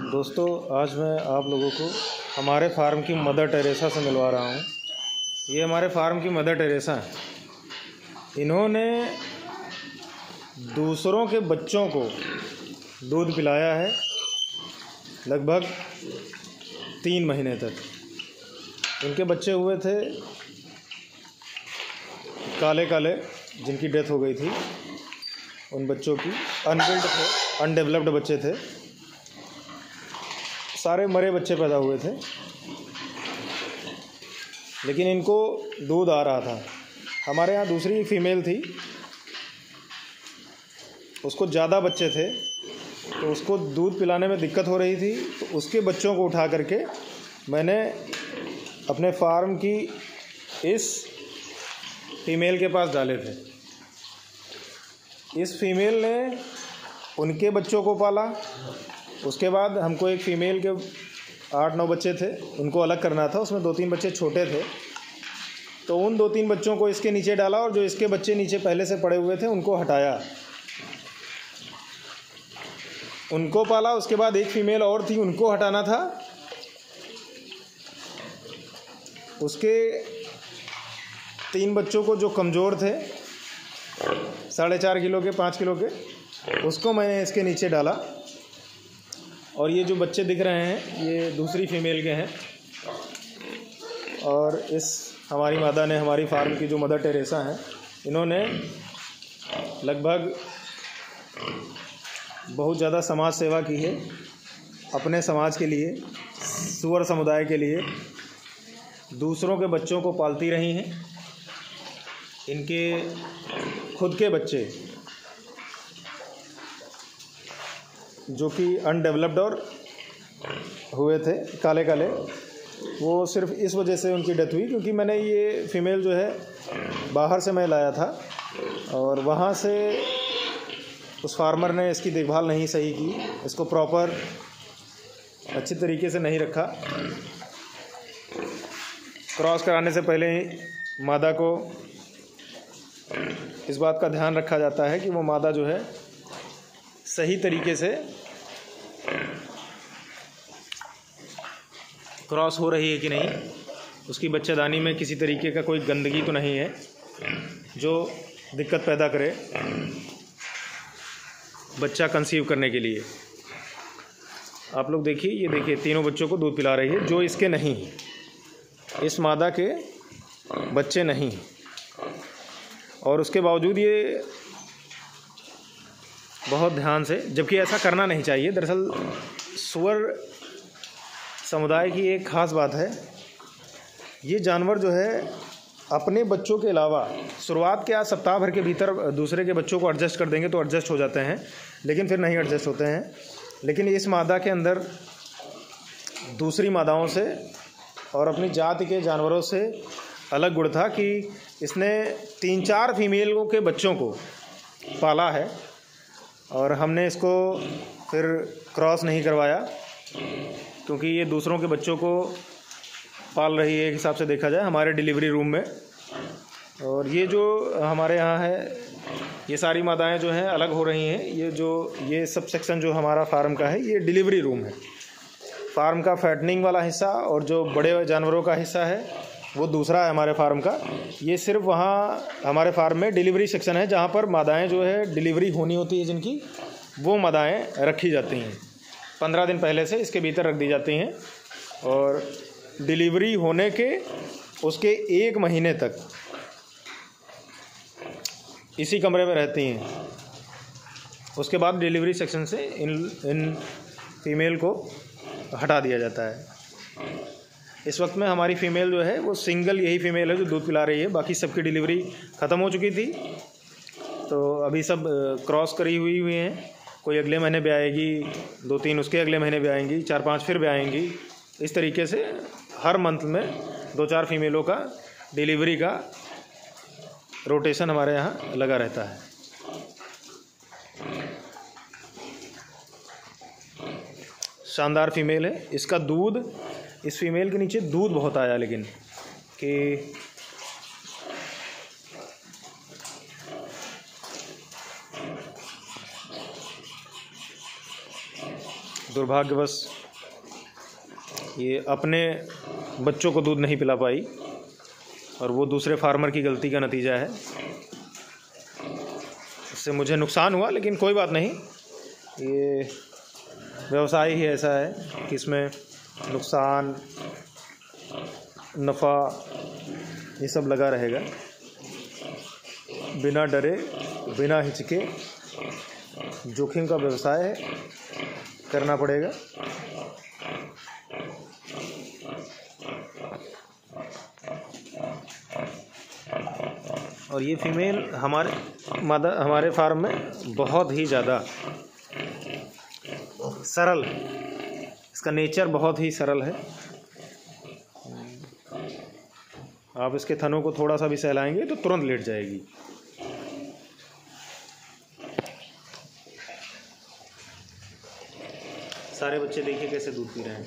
दोस्तों, आज मैं आप लोगों को हमारे फार्म की मदर टेरेसा से मिलवा रहा हूँ। ये हमारे फार्म की मदर टेरेसा हैं। इन्होंने दूसरों के बच्चों को दूध पिलाया है लगभग 3 महीने तक। इनके बच्चे हुए थे काले काले, जिनकी डेथ हो गई थी। उन बच्चों की अनबिल्ड थे, अनडेवलप्ड बच्चे थे, सारे मरे बच्चे पैदा हुए थे, लेकिन इनको दूध आ रहा था। हमारे यहाँ दूसरी फीमेल थी, उसको ज़्यादा बच्चे थे तो उसको दूध पिलाने में दिक्कत हो रही थी, तो उसके बच्चों को उठा करके मैंने अपने फार्म की इस फीमेल के पास डाले थे। इस फीमेल ने उनके बच्चों को पाला। उसके बाद हमको एक फ़ीमेल के 8-9 बच्चे थे, उनको अलग करना था। उसमें 2-3 बच्चे छोटे थे, तो उन 2-3 बच्चों को इसके नीचे डाला और जो इसके बच्चे नीचे पहले से पड़े हुए थे उनको हटाया, उनको पाला। उसके बाद एक फ़ीमेल और थी, उनको हटाना था। उसके 3 बच्चों को जो कमज़ोर थे, 4.5 किलो के, 5 किलो के, उसको मैंने इसके नीचे डाला। और ये जो बच्चे दिख रहे हैं ये दूसरी फीमेल के हैं। और इस हमारी मादा ने, हमारी फार्म की जो मदर टेरेसा हैं, इन्होंने लगभग बहुत ज़्यादा समाज सेवा की है अपने समाज के लिए, सुअर समुदाय के लिए। दूसरों के बच्चों को पालती रही हैं। इनके खुद के बच्चे जो कि अनडेवलप्ड और हुए थे, काले काले, वो सिर्फ इस वजह से उनकी डेथ हुई क्योंकि मैंने ये फ़ीमेल जो है बाहर से मैं लाया था और वहाँ से उस फार्मर ने इसकी देखभाल नहीं सही की, इसको प्रॉपर अच्छी तरीके से नहीं रखा। क्रॉस कराने से पहले ही मादा को इस बात का ध्यान रखा जाता है कि वो मादा जो है सही तरीके से क्रॉस हो रही है कि नहीं, उसकी बच्चेदानी में किसी तरीके का कोई गंदगी तो नहीं है जो दिक्कत पैदा करे बच्चा कंसीव करने के लिए। आप लोग देखिए, ये देखिए, तीनों बच्चों को दूध पिला रही है, जो इसके नहीं, इस मादा के बच्चे नहीं। और उसके बावजूद ये बहुत ध्यान से, जबकि ऐसा करना नहीं चाहिए। दरअसल सुअर समुदाय की एक ख़ास बात है, ये जानवर जो है अपने बच्चों के अलावा शुरुआत के आज सप्ताह भर के भीतर दूसरे के बच्चों को एडजस्ट कर देंगे तो एडजस्ट हो जाते हैं, लेकिन फिर नहीं एडजस्ट होते हैं। लेकिन इस मादा के अंदर दूसरी मादाओं से और अपनी जाति के जानवरों से अलग गुण था कि इसने 3-4 फीमेलों के बच्चों को पाला है। और हमने इसको फिर क्रॉस नहीं करवाया क्योंकि ये दूसरों के बच्चों को पाल रही है, एक हिसाब से देखा जाए, हमारे डिलीवरी रूम में। और ये जो हमारे यहाँ है, ये सारी मादाएं जो हैं अलग हो रही हैं। ये सब सेक्शन जो हमारा फार्म का है, ये डिलीवरी रूम है। फार्म का फैटनिंग वाला हिस्सा और जो बड़े जानवरों का हिस्सा है वो दूसरा है हमारे फार्म का। ये सिर्फ वहाँ हमारे फार्म में डिलीवरी सेक्शन है जहाँ पर मादाएं जो है डिलीवरी होनी होती है जिनकी, वो मादाएं रखी जाती हैं। 15 दिन पहले से इसके भीतर रख दी जाती हैं और डिलीवरी होने के उसके 1 महीने तक इसी कमरे में रहती हैं। उसके बाद डिलीवरी सेक्शन से इन फीमेल को हटा दिया जाता है। इस वक्त में हमारी फ़ीमेल जो है वो सिंगल यही फ़ीमेल है जो दूध पिला रही है। बाकी सबकी डिलीवरी ख़त्म हो चुकी थी, तो अभी सब क्रॉस करी हुई हैं। कोई अगले महीने भी आएगी, 2-3 उसके अगले महीने भी आएंगी, 4-5 फिर भी आएंगी। इस तरीके से हर मंथ में 2-4 फीमेलों का डिलीवरी का रोटेशन हमारे यहाँ लगा रहता है। शानदार फीमेल है। इसका दूध, इस फीमेल के नीचे दूध बहुत आया, लेकिन कि दुर्भाग्यवश ये अपने बच्चों को दूध नहीं पिला पाई और वो दूसरे फार्मर की गलती का नतीजा है। इससे मुझे नुकसान हुआ, लेकिन कोई बात नहीं, ये व्यवसाय ही ऐसा है कि इसमें नुकसान नफ़ा ये सब लगा रहेगा। बिना डरे बिना हिचके जोखिम का व्यवसाय है, करना पड़ेगा। और ये फीमेल हमारे फार्म में बहुत ही ज़्यादा सरल, इसका नेचर बहुत ही सरल है। आप इसके थनों को थोड़ा सा भी सहलाएंगे तो तुरंत लेट जाएगी। सारे बच्चे देखिए कैसे दूध पी रहे हैं।